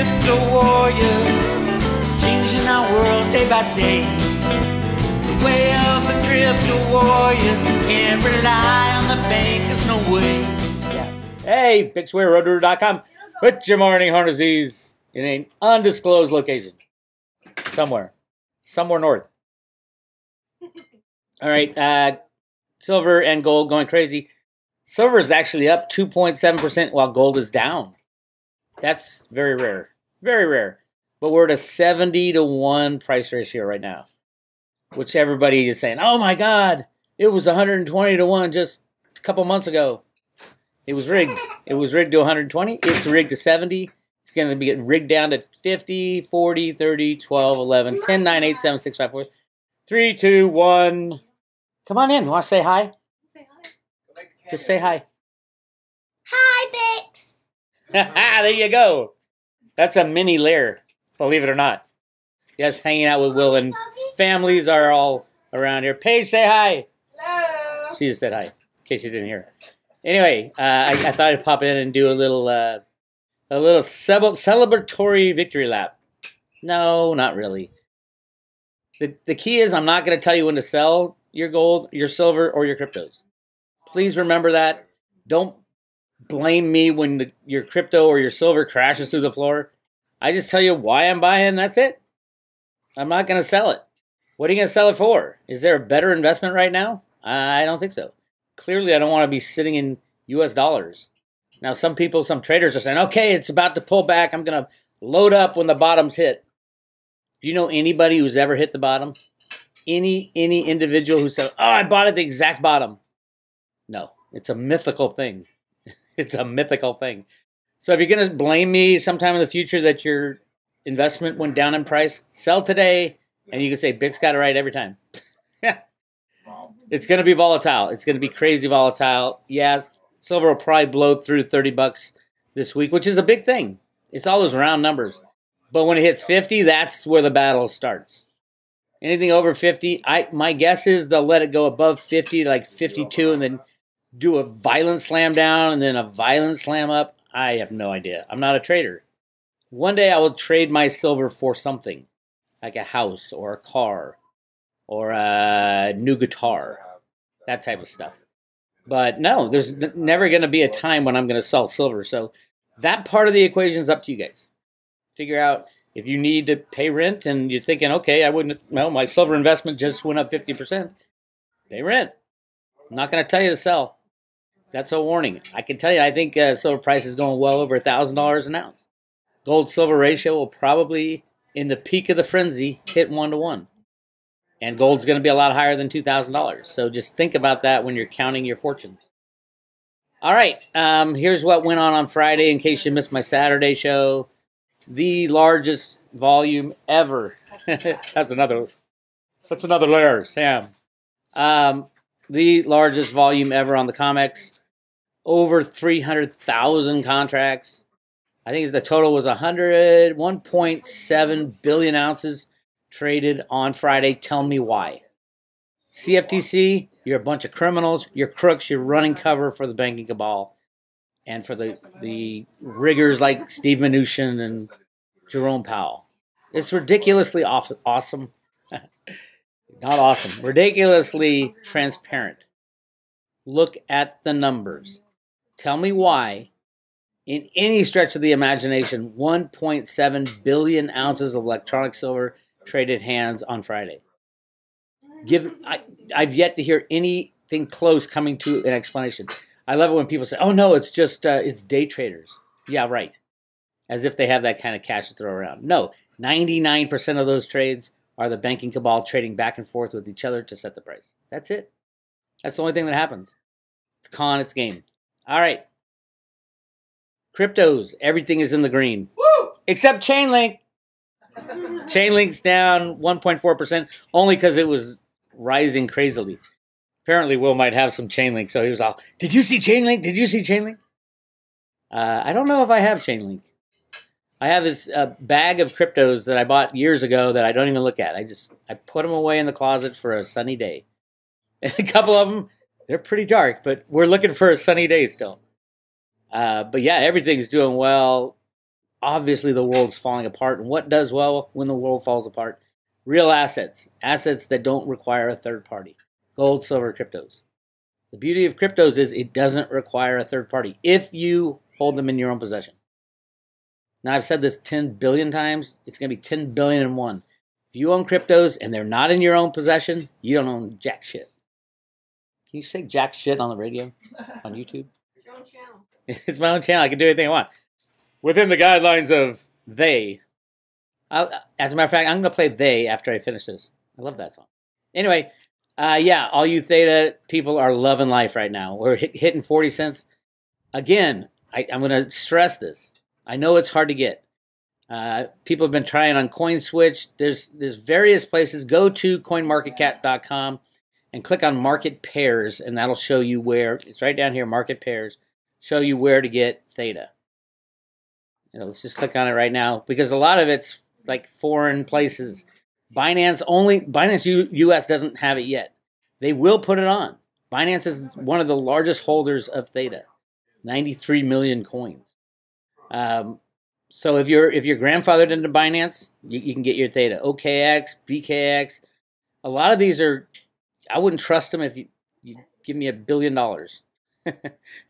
crypto warriors, changing our world day by day. The way of the crypto warriors, can't rely on the bankers, no way. Yeah. Hey, Bix Weir, roadrunner.com. Put your morning harnesses in an undisclosed location. Somewhere north. All right, silver and gold going crazy. Silver is actually up 2.7% while gold is down. That's very rare. Very rare. But we're at a 70-to-1 price ratio right now, which everybody is saying, oh my God, it was 120-to-1 just a couple months ago. It was rigged. It was rigged to 120. It's rigged to 70. It's going to be getting rigged down to 50, 40, 30, 12, 11, 10, 9, 8, 7, 6, 5, 4, 3, 2, 1. Come on in. Want to say hi? Say hi. Just say hi. Hi, Bix. There you go. That's a mini lair, believe it or not. Yes, hanging out with Will and families are all around here. Paige, say hi. Hello. She just said hi, in case you didn't hear. Anyway, I thought I'd pop in and do a little celebratory victory lap. No, not really. The key is I'm not going to tell you when to sell your gold, your silver, or your cryptos. Please remember that. Don't blame me when your crypto or your silver crashes through the floor. I just tell you why I'm buying, that's it. I'm not going to sell it. What are you going to sell it for? Is there a better investment right now? I don't think so. Clearly, I don't want to be sitting in US dollars. Now, some traders are saying, okay, it's about to pull back. I'm going to load up when the bottom's hit. Do you know anybody who's ever hit the bottom? Any individual who said, oh, I bought at the exact bottom? No, it's a mythical thing. It's a mythical thing. So if you're going to blame me sometime in the future that your investment went down in price, sell today, and you can say, Bix got it right every time. It's going to be volatile. It's going to be crazy volatile. Yeah, silver will probably blow through 30 bucks this week, which is a big thing. It's all those round numbers. But when it hits 50, that's where the battle starts. Anything over 50, my guess is they'll let it go above 50 to like 52 and then do a violent slam down and then a violent slam up. I have no idea. I'm not a trader. One day I will trade my silver for something, like a house or a car or a new guitar, that type of stuff. But no, there's never going to be a time when I'm going to sell silver. So that part of the equation is up to you guys. Figure out if you need to pay rent and you're thinking, okay, my silver investment just went up 50%. Pay rent. I'm not going to tell you to sell. That's a warning. I can tell you, I think silver price is going well over $1,000 an ounce. Gold-silver ratio will probably, in the peak of the frenzy, hit 1-to-1. And gold's going to be a lot higher than $2,000. So just think about that when you're counting your fortunes. All right, here's what went on Friday in case you missed my Saturday show. The largest volume ever. That's another layer, Sam. The largest volume ever on the COMEX. Over 300,000 contracts. I think the total was 1.7 billion ounces traded on Friday. Tell me why. CFTC, you're a bunch of criminals. You're crooks. You're running cover for the banking cabal. And for the riggers like Steve Mnuchin and Jerome Powell. It's ridiculously awesome. Not awesome. Ridiculously transparent. Look at the numbers. Tell me why, in any stretch of the imagination, 1.7 billion ounces of electronic silver traded hands on Friday. I've yet to hear anything close coming to an explanation. I love it when people say, oh, no, it's just it's day traders. Yeah, right. As if they have that kind of cash to throw around. No, 99% of those trades are the banking cabal trading back and forth with each other to set the price. That's it. That's the only thing that happens. It's con, it's game. All right. Cryptos, everything is in the green. Woo! Except Chainlink. Chainlink's down 1.4%, only because it was rising crazily. Apparently, Will might have some Chainlink, so he was all, did you see Chainlink? Did you see Chainlink? I don't know if I have Chainlink. I have this bag of cryptos that I bought years ago that I don't even look at. I put them away in the closet for a sunny day. And a couple of them, they're pretty dark, but we're looking for a sunny day still. But yeah, everything's doing well. obviously the world's falling apart. And what does well when the world falls apart? Real assets. Assets that don't require a third party. Gold, silver, cryptos. The beauty of cryptos is it doesn't require a third party if you hold them in your own possession. Now, I've said this 10 billion times. It's going to be 10 billion and one. If you own cryptos and they're not in your own possession, you don't own jack shit. Can you say jack shit on the radio? On YouTube? It's your own channel. It's my own channel. I can do anything I want. Within the guidelines of they. As a matter of fact, I'm going to play They after I finish this. I love that song. Anyway, yeah, all you Theta people are loving life right now. We're hitting 40 cents. Again, I'm going to stress this. I know it's hard to get. People have been trying on CoinSwitch. There's various places. Go to coinmarketcap.com and click on market pairs, and that'll show you where. It's right down here, market pairs. Show you where to get Theta. Let's just click on it right now because a lot of it's like foreign places. Binance US doesn't have it yet. They will put it on. Binance is one of the largest holders of Theta, 93 million coins. So if you're grandfathered into Binance, you can get your Theta. OKX, BKX. A lot of these are, I wouldn't trust them if you give me $1 billion.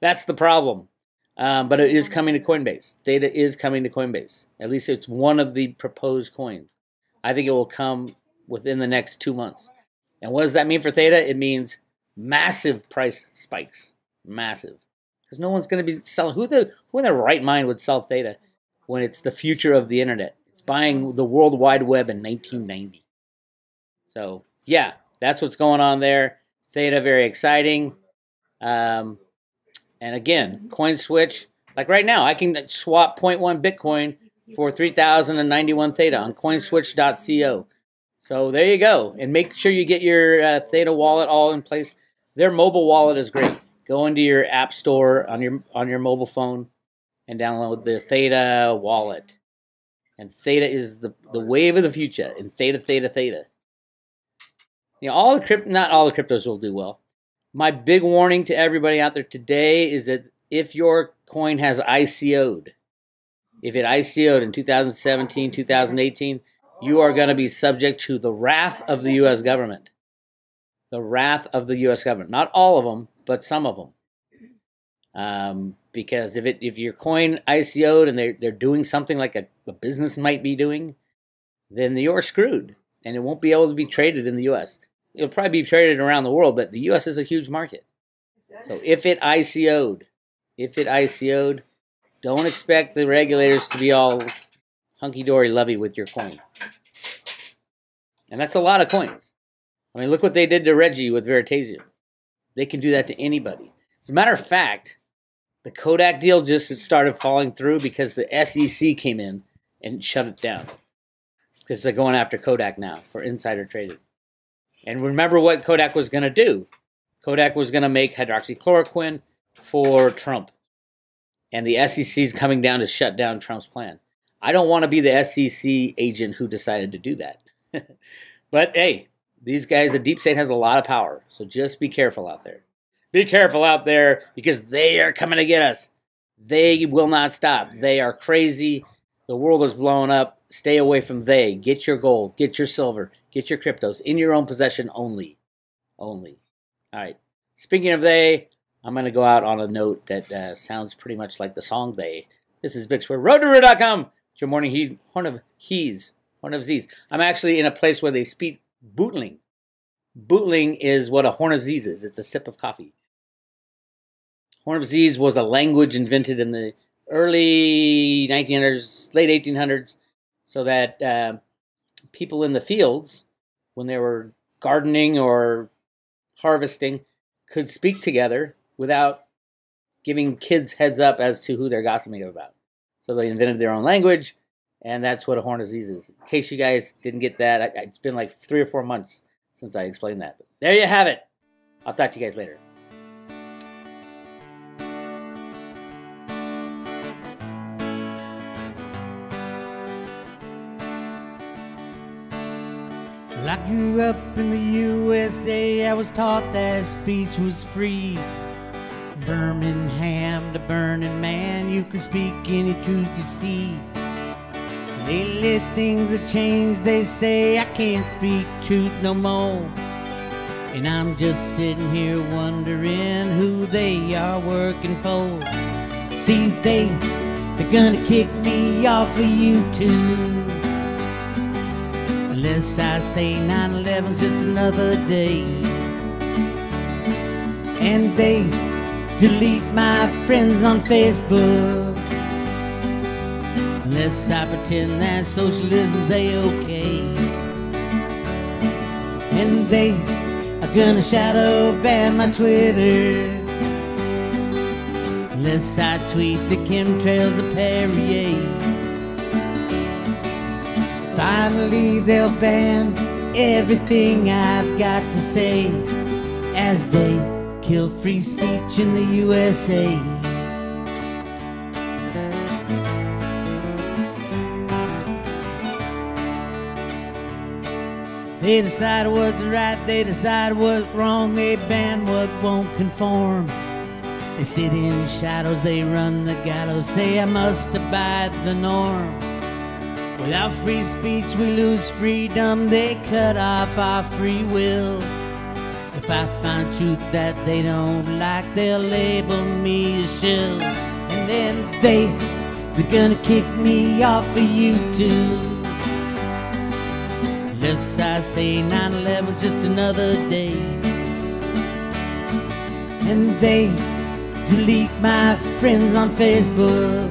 That's the problem. But it is coming to Coinbase. Theta is coming to Coinbase. At least it's one of the proposed coins. I think it will come within the next 2 months. And what does that mean for Theta? It means massive price spikes. Massive. Because no one's going to be selling. Who in their right mind would sell Theta when it's the future of the internet? It's buying the World Wide Web in 1990. So, yeah, that's what's going on there. Theta, very exciting. And again, CoinSwitch, like right now, I can swap 0.1 Bitcoin for 3,091 Theta on coinswitch.co. So there you go. And make sure you get your Theta wallet all in place. Their mobile wallet is great. Go into your app store on your mobile phone and download the Theta wallet. And Theta is the wave of the future. And Theta. You know, not all the cryptos will do well. My big warning to everybody out there today is that if your coin has ICO'd, if it ICO'd in 2017, 2018, you are going to be subject to the wrath of the U.S. government. The wrath of the U.S. government. Not all of them, but some of them. Because if your coin ICO'd and they're doing something like a business might be doing, then you're screwed. And it won't be able to be traded in the U.S. It'll probably be traded around the world, but the U.S. is a huge market. So if it ICO'd, don't expect the regulators to be all hunky-dory lovey with your coin. And that's a lot of coins. I mean, look what they did to Reggie with Veritasium. They can do that to anybody. As a matter of fact, the Kodak deal just started falling through because the SEC came in and shut it down. Because they're going after Kodak now for insider trading. And remember what Kodak was going to do. Kodak was going to make hydroxychloroquine for Trump. And the SEC is coming down to shut down Trump's plan. I don't want to be the SEC agent who decided to do that. But hey, these guys, the deep state has a lot of power. So just be careful out there. Be careful out there because they are coming to get us. They will not stop. They are crazy. The world is blowing up. Stay away from they. Get your gold. Get your silver. Get your cryptos in your own possession only. Only. All right. Speaking of they, I'm going to go out on a note that sounds pretty much like the song They. This is Bix Weir, roadtoguru.com. It's your morning heat, horn of Z's. I'm actually in a place where they speak bootling. Bootling is what a horn of Z's is. It's a sip of coffee. Horn of Z's was a language invented in the early 1900s, late 1800s, so that people in the fields, when they were gardening or harvesting, could speak together without giving kids heads up as to who they're gossiping about. So they invented their own language, and that's what a horn of Z's is. In case you guys didn't get that, it's been like 3 or 4 months since I explained that. But there you have it. I'll talk to you guys later. Well, I grew up in the USA. I was taught that speech was free. Birmingham to Burning Man, you can speak any truth you see. Lately things have changed, they say I can't speak truth no more. And I'm just sitting here wondering who they are working for. See, they're gonna kick me off of YouTube unless I say 9/11's just another day. And they delete my friends on Facebook unless I pretend that socialism's a-okay. And they are gonna shadow ban my Twitter unless I tweet the chemtrails of Perrier. Finally they'll ban everything I've got to say as they kill free speech in the USA. They decide what's right, they decide what's wrong, they ban what won't conform. They sit in shadows, they run the gallows, say I must abide the norm. Without free speech we lose freedom, they cut off our free will. If I find truth that they don't like, they'll label me a shill. And then they're gonna kick me off of YouTube unless I say 9/11's just another day. And they delete my friends on Facebook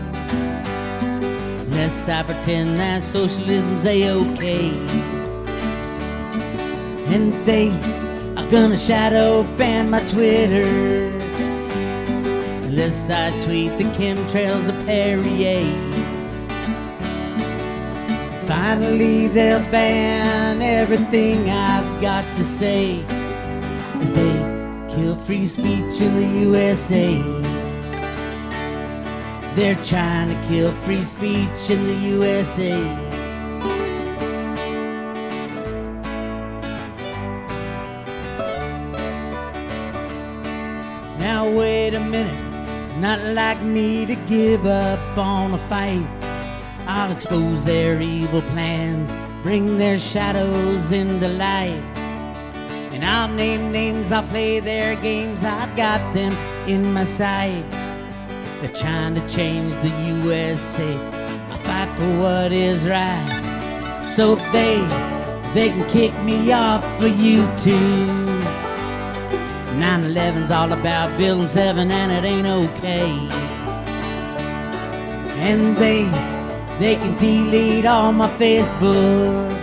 unless I pretend that socialism's a-okay. And they are gonna shadow ban my Twitter unless I tweet the chemtrails of Perrier. Finally they'll ban everything I've got to say as they kill free speech in the USA. They're trying to kill free speech in the USA. Now wait a minute, it's not like me to give up on a fight. I'll expose their evil plans, bring their shadows into light. And I'll name names, I'll play their games, I've got them in my sight. They're trying to change the USA, I'll fight for what is right. So they can kick me off of YouTube. 9/11's all about building 7 and it ain't okay. And they can delete all my Facebook,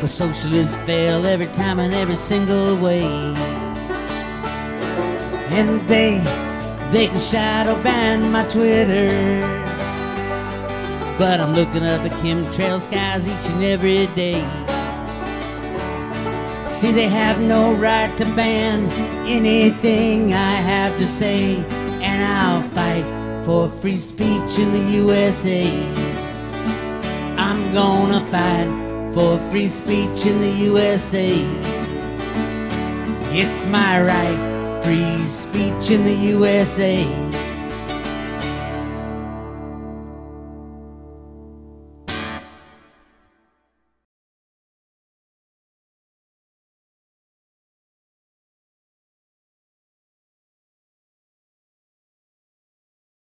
but socialists fail every time in every single way. And they can shadow ban my Twitter, but I'm looking up at chemtrail skies each and every day. See, they have no right to ban anything I have to say, and I'll fight for free speech in the USA. I'm gonna fight for free speech in the USA. It's my right, free speech in the USA.